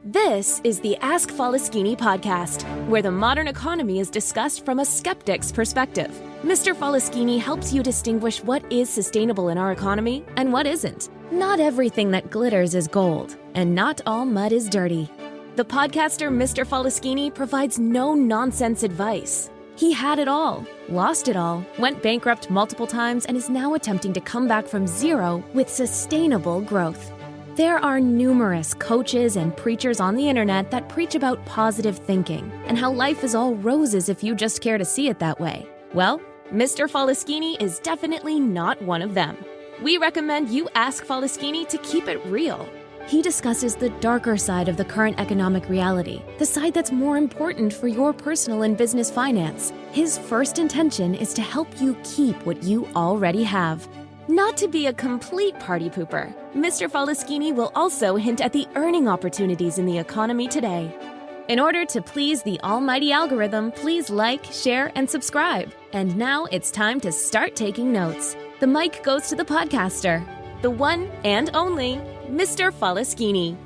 This is the Ask Faleskini podcast, where the modern economy is discussed from a skeptic's perspective. Mr. Faleskini helps you distinguish what is sustainable in our economy and what isn't. Not everything that glitters is gold, and not all mud is dirty. The podcaster Mr. Faleskini provides no-nonsense advice. He had it all, lost it all, went bankrupt multiple times, and is now attempting to come back from zero with sustainable growth. There are numerous coaches and preachers on the internet that preach about positive thinking and how life is all roses if you just care to see it that way. Well, Mr. Faleskini is definitely not one of them. We recommend you ask Faleskini to keep it real. He discusses the darker side of the current economic reality, the side that's more important for your personal and business finance. His first intention is to help you keep what you already have. Not to be a complete party pooper, Mr. Faleskini will also hint at the earning opportunities in the economy today. In order to please the almighty algorithm, please like, share, and subscribe. And now it's time to start taking notes. The mic goes to the podcaster, the one and only Mr. Faleskini.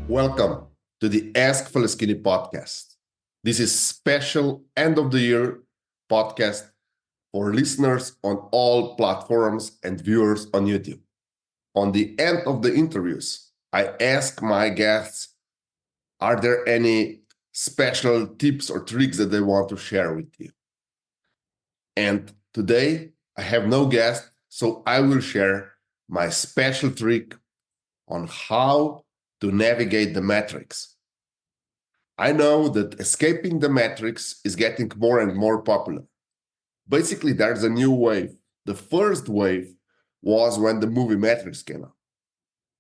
Welcome to the Ask Faleskini podcast. This is special end of the year podcast for listeners on all platforms and viewers on YouTube. On the end of the interviews, I ask my guests, are there any special tips or tricks that they want to share with you? And today, I have no guest, so I will share my special trick on how to navigate the matrix. I know that escaping the matrix is getting more and more popular. Basically, there's a new wave. The first wave was when the movie Matrix came out.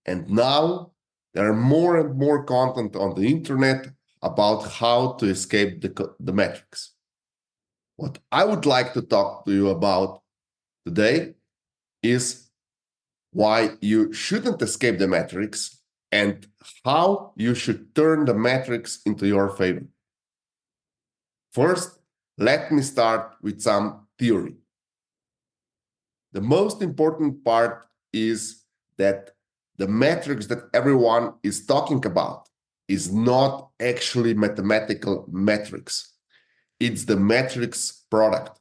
And now there are more and more content on the internet about how to escape the matrix. What I would like to talk to you about today is why you shouldn't escape the matrix and how you should turn the matrix into your favor. First, let me start with some theory. The most important part is that the matrix that everyone is talking about is not actually mathematical matrix. It's the matrix product.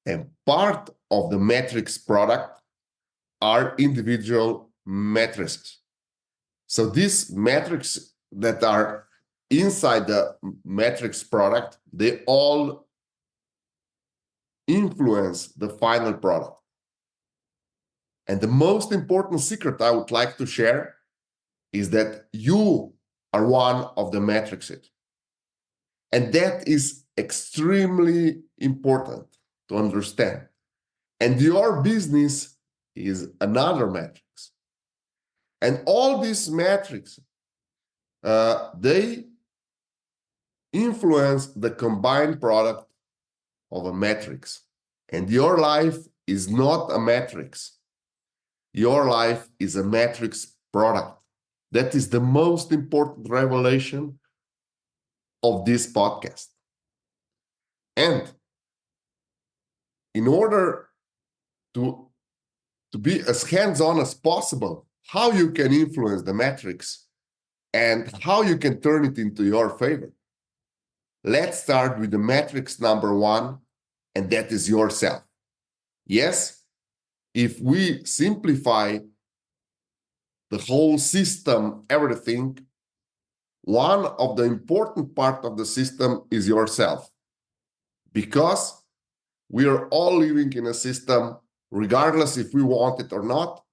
And part of the matrix product are individual matrices. So these matrices that are inside the matrix product, they all influence the final product. And the most important secret I would like to share is that you are one of the matrices. And that is extremely important to understand. And your business is another matrix. And all these matrices, they influence the combined product of a matrix. And your life is not a matrix. Your life is a matrix product. That is the most important revelation of this podcast. And in order to be as hands-on as possible, how you can influence the matrix and how you can turn it into your favor. Let's start with the matrix number one, and that is yourself. Yes, if we simplify the whole system, everything, one of the important part of the system is yourself. Because we are all living in a system, regardless if we want it or not,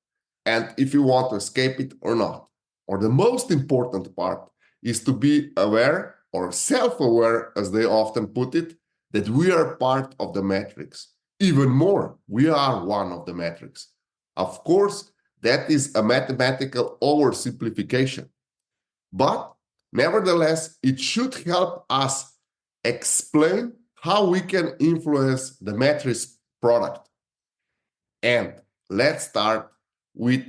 and if we want to escape it or not. Or the most important part is to be aware or self-aware, as they often put it, that we are part of the matrix. Even more, we are one of the matrix. Of course, that is a mathematical oversimplification. But nevertheless, it should help us explain how we can influence the matrix product. And let's start with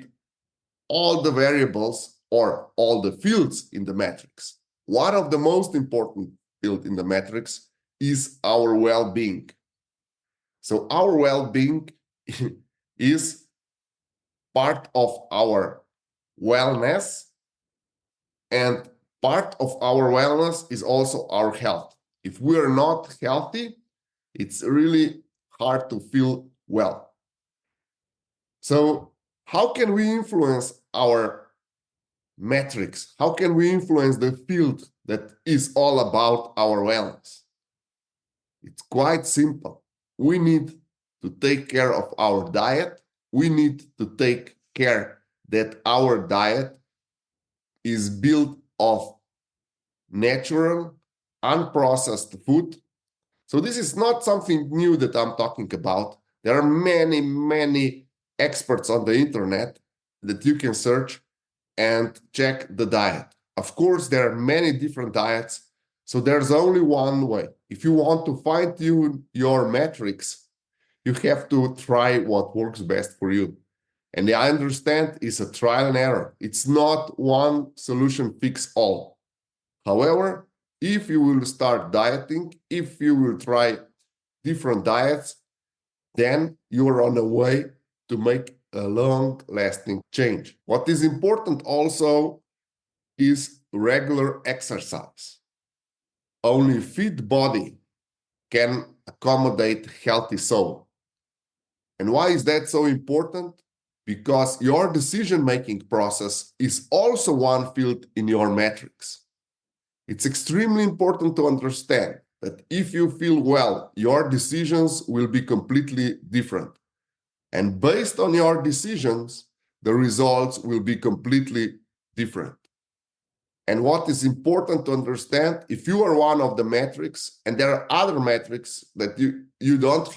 all the variables or all the fields in the matrix. One of the most important fields in the matrix is our well-being. So our well-being is part of our wellness And part of our wellness is also our health. If we are not healthy, it's really hard to feel well. So, how can we influence our metrics? How can we influence the field that is all about our wellness? It's quite simple. We need to take care of our diet. We need to take care that our diet is built of natural, unprocessed food. So this is not something new that I'm talking about. There are many, many experts on the internet that you can search and check the diet. Of course, there are many different diets. So there's only one way. If you want to fine-tune your metrics, you have to try what works best for you. And I understand it's a trial and error. It's not one solution fits all. However, if you will start dieting, if you will try different diets, then you are on the way to make a long-lasting change. What is important also is regular exercise. Only fit body can accommodate healthy soul. And why is that so important? Because your decision-making process is also one field in your metrics. It's extremely important to understand that if you feel well, your decisions will be completely different. And based on your decisions, the results will be completely different. And what is important to understand, if you are one of the metrics, and there are other metrics that you don't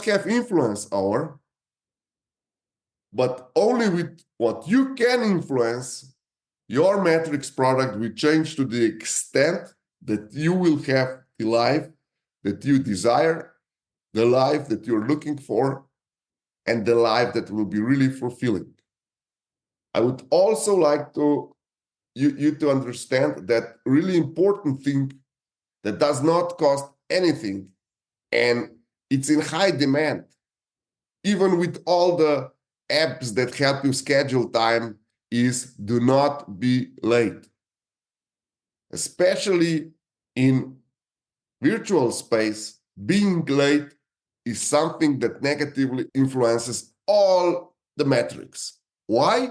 have influence over, but only with what you can influence, your metrics product will change to the extent that you will have the life that you desire, the life that you're looking for, and the life that will be really fulfilling. I would also like you to understand that really important thing that does not cost anything, and it's in high demand. Even with all the apps that help you schedule time, is do not be late. Especially in virtual space, being late is something that negatively influences all the metrics. Why?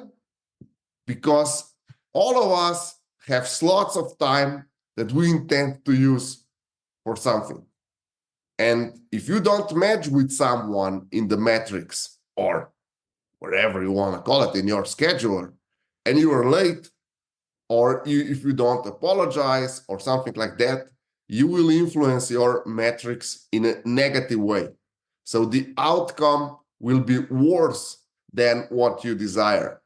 Because all of us have slots of time that we intend to use for something. And if you don't match with someone in the metrics or wherever you want to call it in your scheduler, and you are late, or if you don't apologize or something like that, you will influence your metrics in a negative way. So the outcome will be worse than what you desire.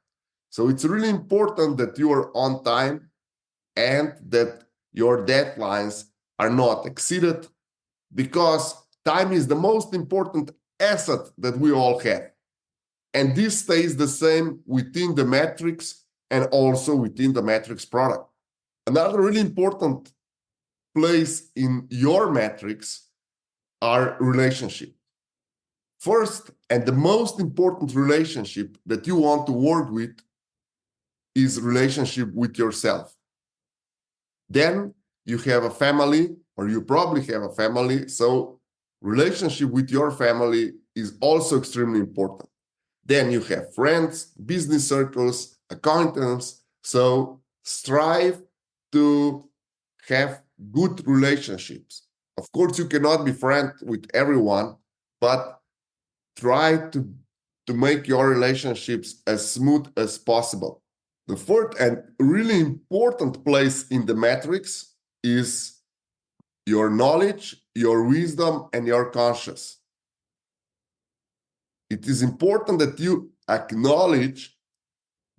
So it's really important that you are on time and that your deadlines are not exceeded, because time is the most important asset that we all have. And this stays the same within the metrics and also within the metrics product. Another really important place in your metrics are relationships. First, and the most important relationship that you want to work with is relationship with yourself. Then you have a family, or you probably have a family, so relationship with your family is also extremely important. Then you have friends, business circles, acquaintances. So strive to have good relationships. Of course, you cannot be friends with everyone, but try to make your relationships as smooth as possible. The fourth and really important place in the metrics is your knowledge, your wisdom, and your conscience. It is important that you acknowledge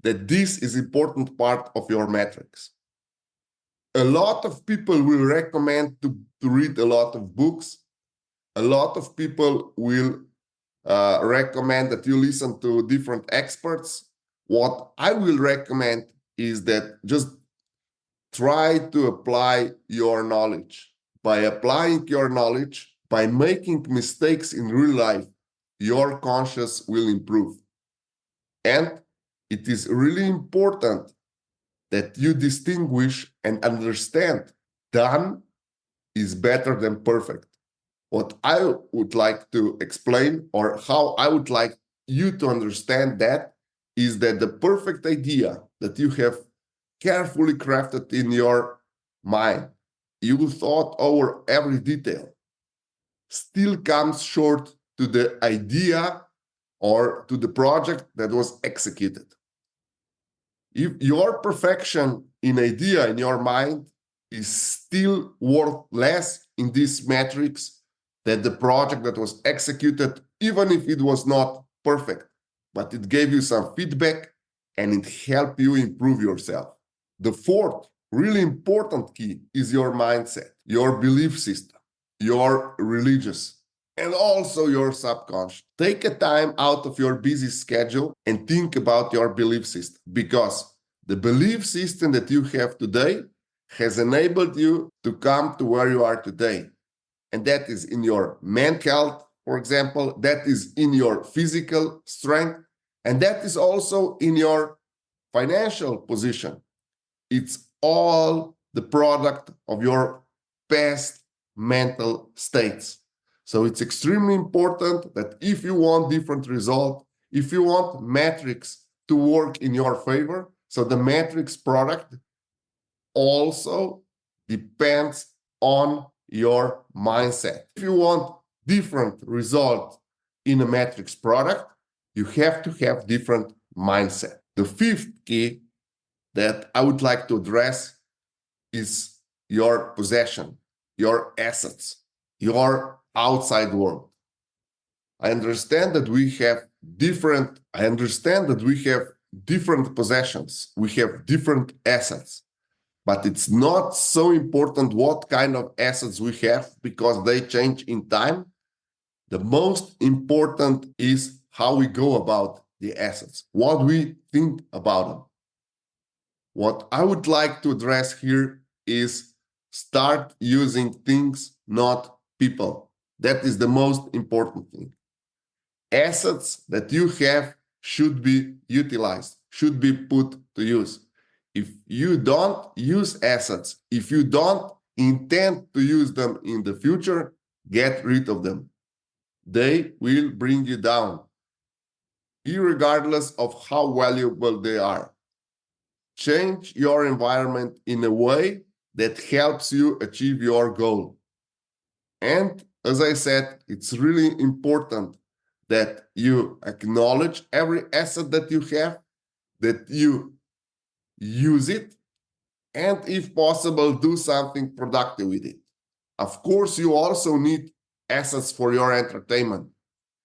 that this is an important part of your metrics. A lot of people will recommend to read a lot of books. A lot of people will recommend that you listen to different experts. What I will recommend is that just try to apply your knowledge. By applying your knowledge, by making mistakes in real life, your conscience will improve. And it is really important that you distinguish and understand done is better than perfect. What I would like to explain, or how I would like you to understand that, is that the perfect idea that you have carefully crafted in your mind, you thought over every detail, still comes short to the idea or to the project that was executed. If your perfection in idea in your mind is still worth less in these metrics than the project that was executed, even if it was not perfect, but it gave you some feedback and it helped you improve yourself. The fourth really important key is your mindset, your belief system, your religious, and also your subconscious. Take a time out of your busy schedule and think about your belief system, because the belief system that you have today has enabled you to come to where you are today. And that is in your mental health, for example, that is in your physical strength, and that is also in your financial position. It's all the product of your past mental states. So it's extremely important that if you want different results, if you want metrics to work in your favor, so the metrics product also depends on your mindset. If you want different results in a metrics product, you have to have different mindset. The fifth key that I would like to address is your possession, your assets, your outside world. I understand that we have different possessions, we have different assets, but it's not so important what kind of assets we have because they change in time. The most important is how we go about the assets, what we think about them. What I would like to address here is start using things, not people. That is the most important thing. Assets that you have should be utilized, should be put to use. If you don't use assets, if you don't intend to use them in the future, get rid of them. They will bring you down, irregardless of how valuable they are. Change your environment in a way that helps you achieve your goal. And as I said, it's really important that you acknowledge every asset that you have, that you use it, and if possible, do something productive with it. Of course, you also need assets for your entertainment,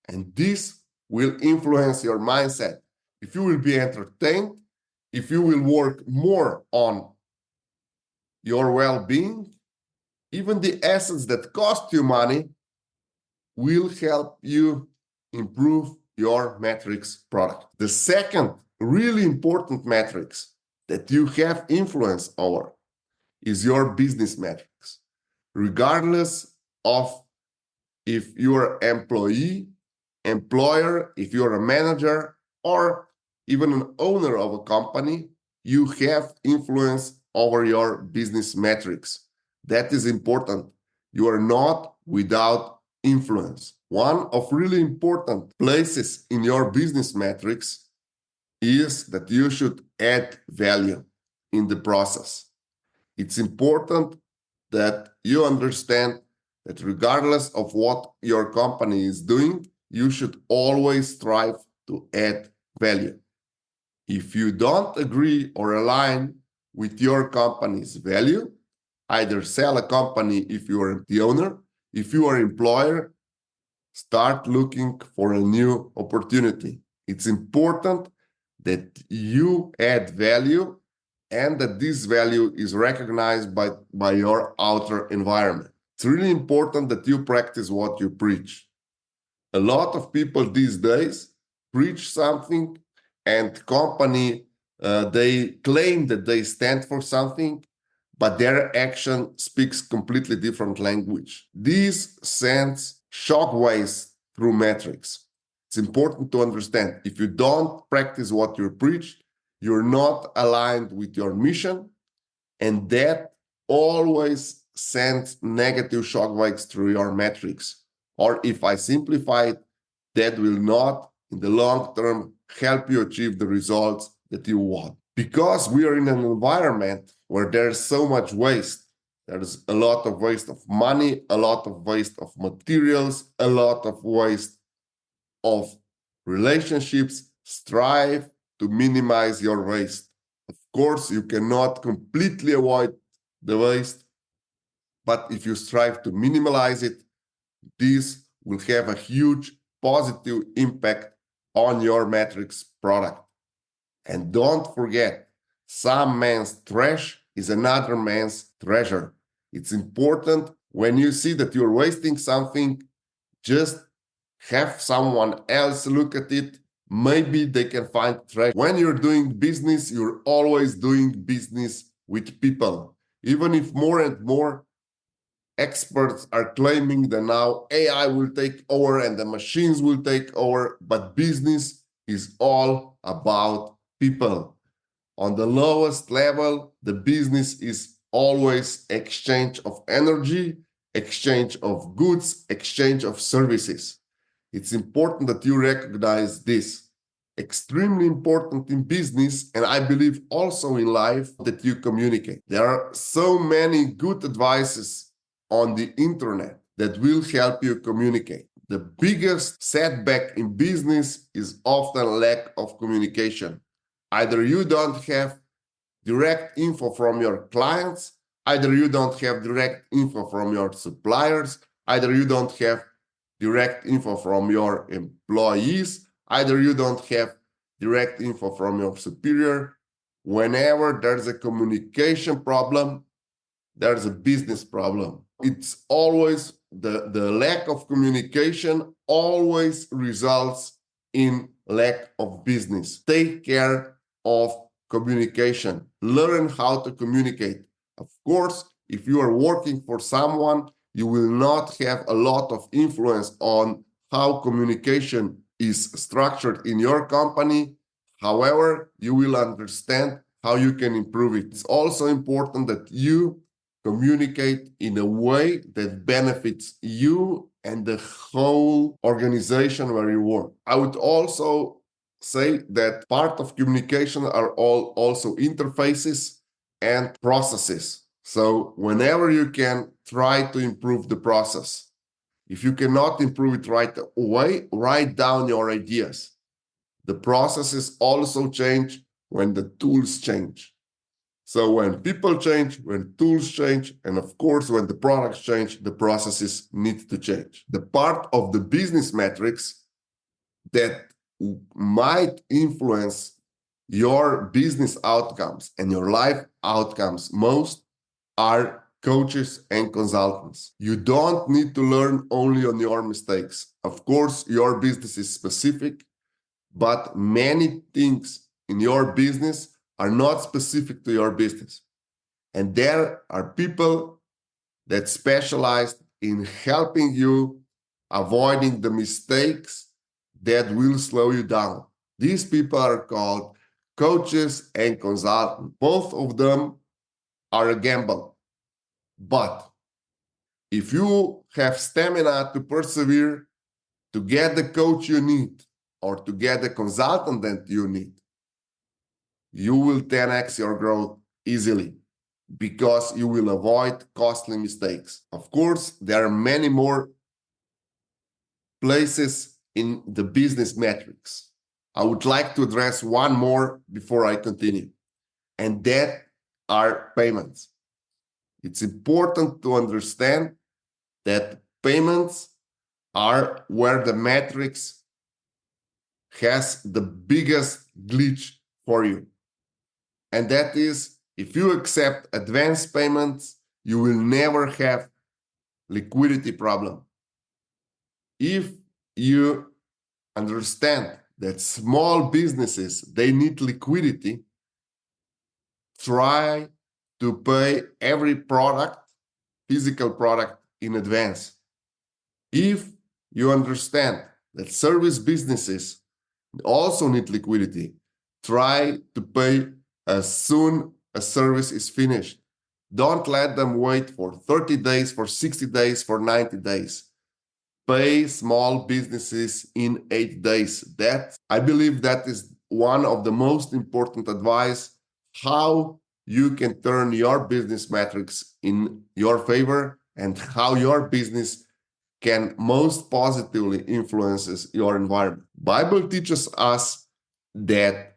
and this will influence your mindset. If you will be entertained, if you will work more on your well-being, even the assets that cost you money will help you improve your metrics product. The second really important metrics that you have influence over is your business metrics. Regardless of if you're an employee, employer, if you're a manager, or even an owner of a company, you have influence over your business metrics. That is important. You are not without influence. One of really important places in your business metrics is that you should add value in the process. It's important that you understand that regardless of what your company is doing, you should always strive to add value. If you don't agree or align with your company's value, either sell a company if you are the owner, if you are an employer, start looking for a new opportunity. It's important that you add value and that this value is recognized by your outer environment. It's really important that you practice what you preach. A lot of people these days preach something and company, they claim that they stand for something, but their action speaks completely different language. This sends shockwaves through metrics. It's important to understand if you don't practice what you preach, you're not aligned with your mission, and that always sends negative shockwaves through your metrics. Or if I simplify it, that will not, in the long term, help you achieve the results that you want. Because we are in an environment where there's so much waste. There's a lot of waste of money, a lot of waste of materials, a lot of waste of relationships. Strive to minimize your waste. Of course, you cannot completely avoid the waste, but if you strive to minimize it, this will have a huge positive impact on your metrics product. And don't forget, some man's trash is another man's treasure. It's important when you see that you're wasting something, just have someone else look at it. Maybe they can find treasure. When you're doing business, you're always doing business with people. Even if more and more experts are claiming that now AI will take over and the machines will take over, but business is all about people. On the lowest level, the business is always exchange of energy, exchange of goods, exchange of services. It's important that you recognize this. Extremely important in business, and I believe also in life, that you communicate. There are so many good advices on the internet that will help you communicate. The biggest setback in business is often lack of communication. Either you don't have direct info from your clients, either you don't have direct info from your suppliers, either you don't have direct info from your employees, either you don't have direct info from your superior. Whenever there's a communication problem, there's a business problem. It's always the lack of communication always results in lack of business. Take care of communication. Learn how to communicate. Of course, if you are working for someone, you will not have a lot of influence on how communication is structured in your company. However, you will understand how you can improve it. It's also important that you communicate in a way that benefits you and the whole organization where you work. I would also say that part of communication are also interfaces and processes. So whenever you can, try to improve the process. If you cannot improve it right away, write down your ideas. The processes also change when the tools change. So when people change, when tools change, and of course, when the products change, the processes need to change. The part of the business metrics that might influence your business outcomes and your life outcomes most are coaches and consultants. You don't need to learn only on your mistakes. Of course, your business is specific, but many things in your business are not specific to your business. And there are people that specialize in helping you avoiding the mistakes that will slow you down. These people are called coaches and consultants. Both of them are a gamble. But if you have stamina to persevere, to get the coach you need, or to get the consultant that you need, you will 10x your growth easily because you will avoid costly mistakes. Of course, there are many more places in the business metrics. I would like to address one more before I continue, and that are payments. It's important to understand that payments are where the metrics has the biggest glitch for you. And that is, if you accept advance payments, you will never have liquidity problem. If you understand that small businesses, they need liquidity, try to pay every product, physical product, in advance. If you understand that service businesses also need liquidity. Try to pay as soon as service is finished. Don't let them wait for 30 days, for 60 days, for 90 days. Pay small businesses in 8 days. I believe that is one of the most important advice, how you can turn your business metrics in your favor and how your business can most positively influences your environment. Bible teaches us that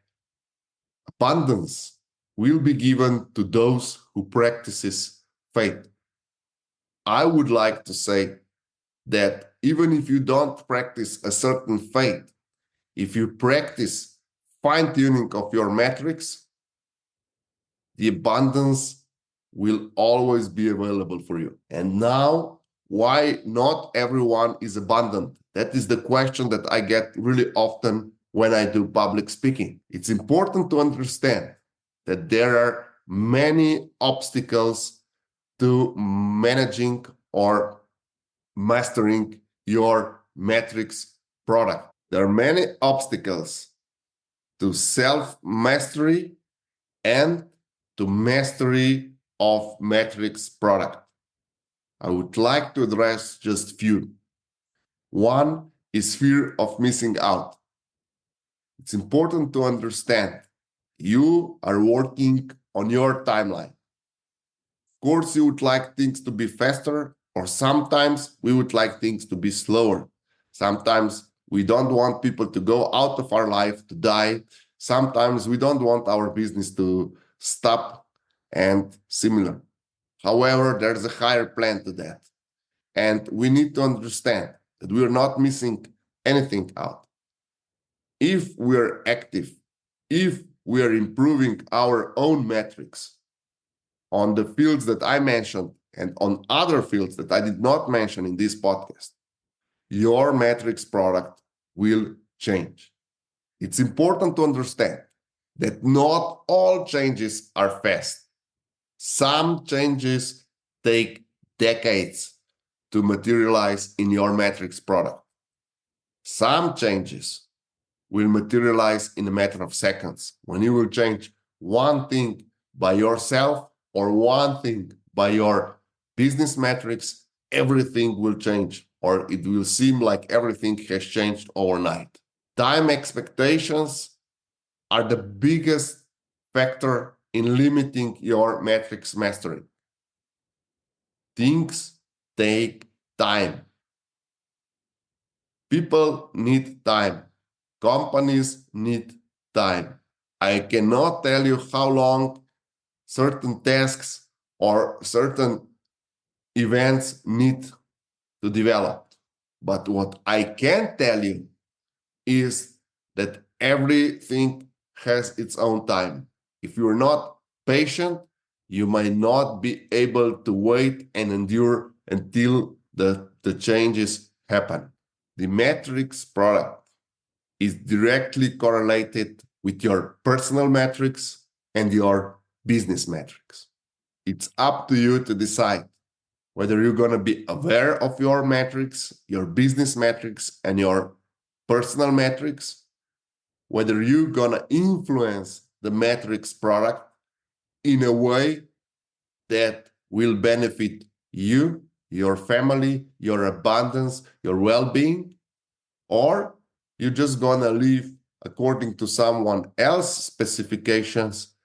abundance will be given to those who practices faith. I would like to say that even if you don't practice a certain faith, if you practice fine-tuning of your metrics, the abundance will always be available for you. And now, why not everyone is abundant? That is the question that I get really often when I do public speaking. It's important to understand that there are many obstacles to managing or mastering your metrics product. There are many obstacles to self-mastery and to mastery of metrics product. I would like to address just few. One is fear of missing out. It's important to understand you are working on your timeline. Of course, you would like things to be faster, or sometimes we would like things to be slower. Sometimes we don't want people to go out of our life to die. Sometimes we don't want our business to stop and similar. However, there's a higher plan to that. And we need to understand that we are not missing anything out. If we're active, if we are improving our own metrics on the fields that I mentioned and on other fields that I did not mention in this podcast, your metrics product will change. It's important to understand that not all changes are fast. Some changes take decades to materialize in your metrics product. Some changes will materialize in a matter of seconds. When you will change one thing by yourself or one thing by your business metrics, everything will change, or it will seem like everything has changed overnight. Time expectations are the biggest factor in limiting your metrics mastery. Things take time. People need time. Companies need time. I cannot tell you how long certain tasks or certain events need to develop. But what I can tell you is that everything has its own time. If you're not patient, you might not be able to wait and endure until the changes happen. The metrics product is directly correlated with your personal metrics and your business metrics. It's up to you to decide whether you're going to be aware of your metrics, your business metrics, and your personal metrics, whether you're going to influence the metrics product in a way that will benefit you, your family, your abundance, your well-being, or you're just going to live according to someone else's specifications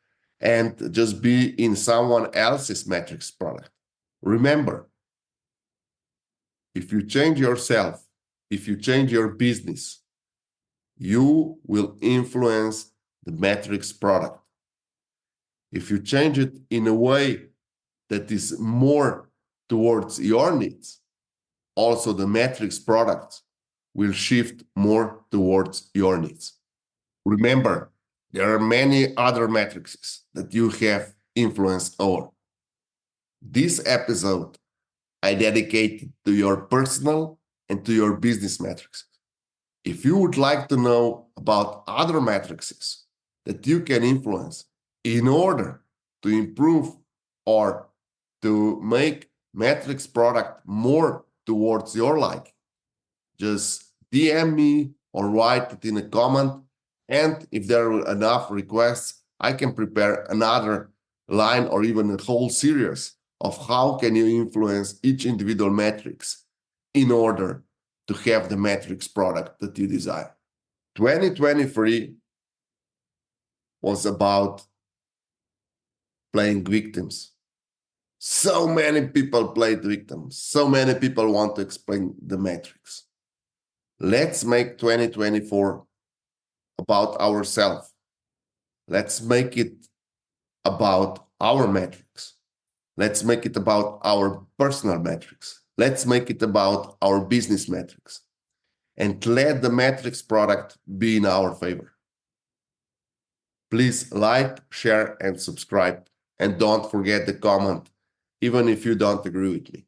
and just be in someone else's metrics product. Remember, if you change yourself, if you change your business, you will influence the metrics product. If you change it in a way that is more towards your needs, also the metrics product will shift more towards your needs. Remember, there are many other metrics that you have influence over. This episode I dedicated to your personal and to your business metrics. If you would like to know about other metrics that you can influence in order to improve or to make metrics product more towards your liking, just DM me or write it in a comment. And if there are enough requests, I can prepare another line or even a whole series of how can you influence each individual metrics in order to have the metrics product that you desire. 2023 was about playing victims. So many people played victims. So many people want to explain the metrics. Let's make 2024 about ourselves. Let's make it about our metrics. Let's make it about our personal metrics. Let's make it about our business metrics. And let the metrics product be in our favor. Please like, share, and subscribe. And don't forget to comment, even if you don't agree with me.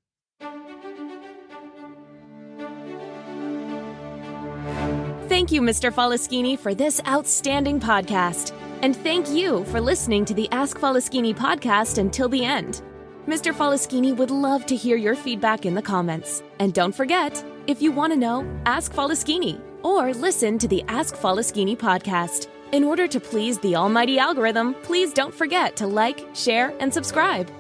Thank you, Mr. Faleskini, for this outstanding podcast. And thank you for listening to the Ask Faleskini podcast until the end. Mr. Faleskini would love to hear your feedback in the comments. And don't forget, if you want to know, ask Faleskini or listen to the Ask Faleskini podcast. In order to please the almighty algorithm, please don't forget to like, share, and subscribe.